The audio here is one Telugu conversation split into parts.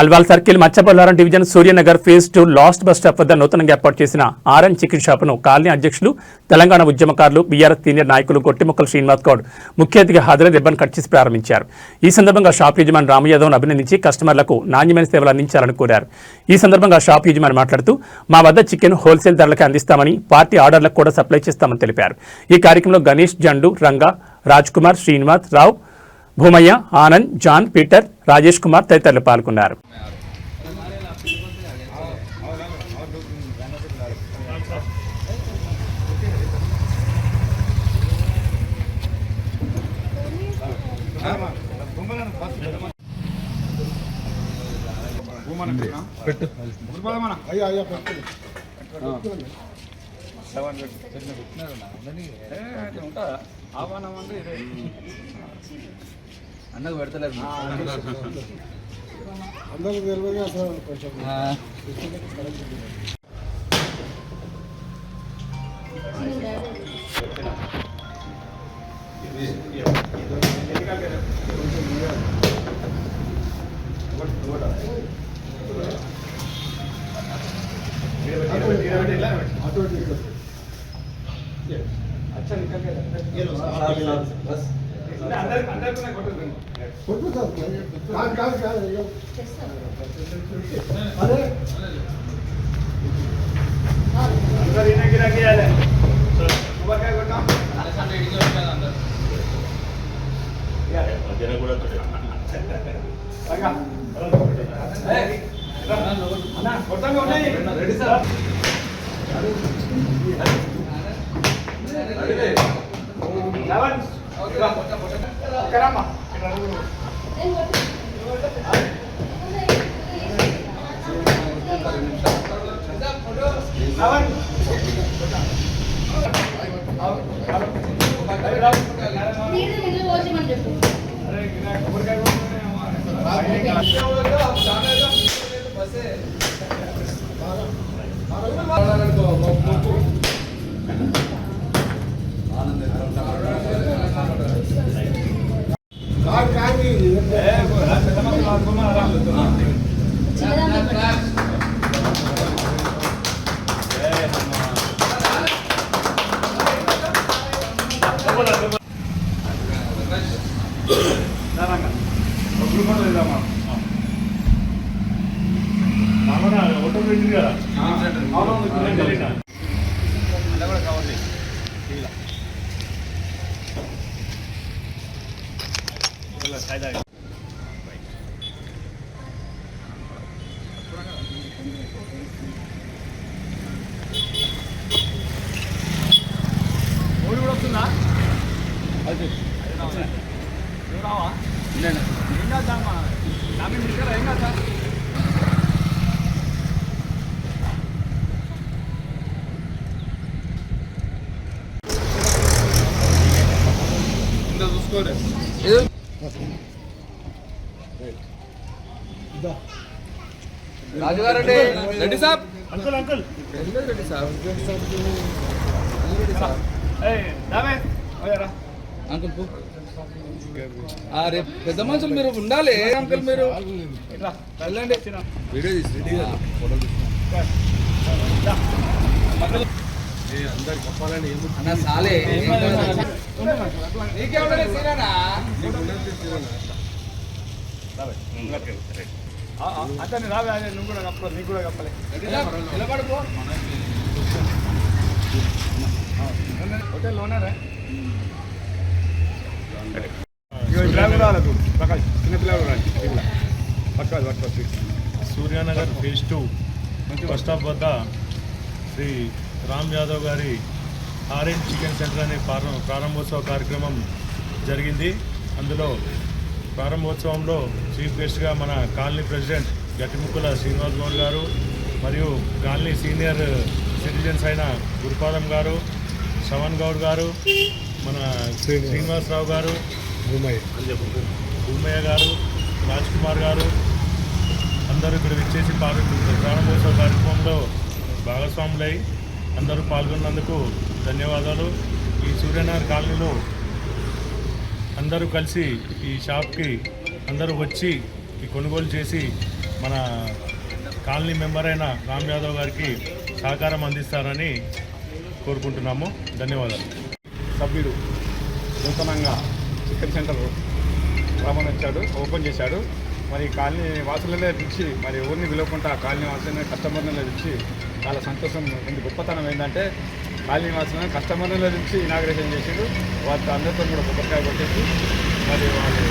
Alwal circle Machabollaram division Suryanagar phase 2 last bus stop వద్ద నూతనంగా ఏర్పాటు చేసిన ఆర్ఎన్ చికెన్ షాపును కాలనీ అధ్యక్షులు తెలంగాణ ఉద్యమకారులు బీఆర్ఎస్ సీనియర్ నాయకులు గొట్టిముక్కల శ్రీనివాస్ గౌడ్ ముఖ్య అతిథిగా హాజరై రిబ్బన్ కట్ చేసి ప్రారంభించారు. ఈ సందర్భంగా షాప్ యజమాని రాము యాదవ్ను అభినందించి కస్టమర్లకు నాణ్యమైన సేవలు అందించాలని కోరారు. ఈ సందర్భంగా షాప్ యజమాని మాట్లాడుతూ మా వద్ద చికెన్ హోల్సేల్ ధరలకే అందిస్తామని, పార్టీ ఆర్డర్లకు కూడా సప్లై చేస్తామని తెలిపారు. ఈ కార్యక్రమంలో గణేష్, జండు, రంగా, రాజ్ కుమార్, శ్రీనివాస్, రావు, భూమయ్య, ఆనంద్, జాన్, పీటర్, రాజేష్ కుమార్ తదితరులు పాల్గొన్నారు. అన్నకు పెడతలేదు అందరూ తెలియదు అసలు కొంచెం अच्छा निकल के ये लो बस अंदर अंदर को ना फोटो साहब काट अरे अंदर इन्हें गिरा के आले सुबह क्या करना सामने एडिंग करना अंदर यार जरा गुड़ा तो लगा ए ना फोटो में होने ready sir Lawan. Oke, kerama. Lawan. రాజుగారండి రెడ్డి సాబ్ अंकल अंकल రెడ్డి సాబ్ ए दावे ఓయరా అంకుల్ పో అరే పెద్ద మనుషులు మీరు ఉండాలి అంకుల్ మీరు ఇట్లా వెళ్ళండి వీడియో తీసి రెడీ ఫోటో అందరు చెప్పాలని అన్న సాలే నీకే ఉండాలి సీనానా అతన్ని రావే అదే నువ్వు కూడా కప్పాలి, నీకు కూడా కప్పాలి. నిలబడిపో హోటల్ ఓనరే ప్రకాష్ చిన్న పిల్లలు సూర్యానగర్ ఫేజ్ 2 బస్ స్టాప్ వద్ద శ్రీ రామ్ యాదవ్ గారి ఆరెంజ్ చికెన్ సెంటర్ అనే ప్రారంభోత్సవ కార్యక్రమం జరిగింది. అందులో ప్రారంభోత్సవంలో చీఫ్ గెస్ట్గా మన కాలనీ ప్రెసిడెంట్ గట్టిముక్కల శ్రీనివాస్ గౌడ్ గారు మరియు కాలనీ సీనియర్ సిటిజన్స్ అయిన గురుపాదం గారు, శ్రవణ్ గౌడ్ గారు, మన శ్రీనివాసరావు గారు, భూమయ్య గారు, రాజ్ కుమార్ గారు అందరూ ఇక్కడ విచ్చేసి ప్రారంభోత్సవ కార్యక్రమంలో భాగస్వాములై అందరూ పాల్గొన్నందుకు ధన్యవాదాలు. ఈ సూర్యనగర్ కాలనీలో అందరూ కలిసి ఈ షాప్కి అందరూ వచ్చి ఈ కొనుగోలు చేసి మన కాలనీ మెంబర్ అయిన రామ్ యాదవ్ గారికి సహకారం అందిస్తారని కోరుకుంటున్నాము. ధన్యవాదాలు. సభ్యుడు నూతనంగా చికెన్ సెంటర్ ప్రారంభించాడు, ఓపెన్ చేశాడు. మరి కాలనీ వాసులనే పిలిచి మరి ఎవరిని పిలవకుండా కాలనీ వాసులనే కస్టమర్లను పిలిచి చాలా సంతోషం. గొప్పతనం ఏంటంటే కాలనీ వాసులను కస్టమర్లను పిలిచి ఇనాగ్రేషన్ చేసాడు. వారి అందరితో కూడా కొబ్బరికాయ కొట్టేసి మరి వాళ్ళు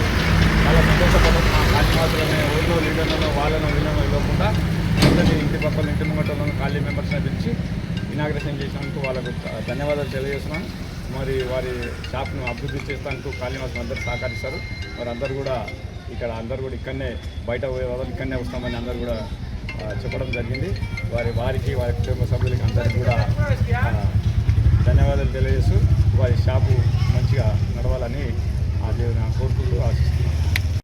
చాలా సంతోషపడ్డారు. మా కాలనీ వాసులనే ఊళ్ళో లీడర్లను వాళ్ళను వీళ్ళను ఇవ్వకుండా అందరినీ ఇంటి పక్కన ఇంటి ముంగటలను కాలనీ మెంబర్స్ని పిలిచి ఇనాగ్రేషన్ చేసినందుకు వాళ్ళకు ధన్యవాదాలు తెలియజేస్తున్నాను. మరి వారి షాప్ను అభివృద్ధి చేసేందుకు కాలనీ వాసులు అందరూ సహకరిస్తారు. మరి అందరూ కూడా ఇక్కడనే బయట పోయే వాళ్ళు ఇక్కడనే వస్తామని అందరూ కూడా చెప్పడం జరిగింది. వారికి వారి కుటుంబ సభ్యులకి అందరికీ కూడా ధన్యవాదాలు తెలియజేస్తూ వారి షాపు మంచిగా నడవాలని కోరుకుంటూ ఆశిస్తున్నాను.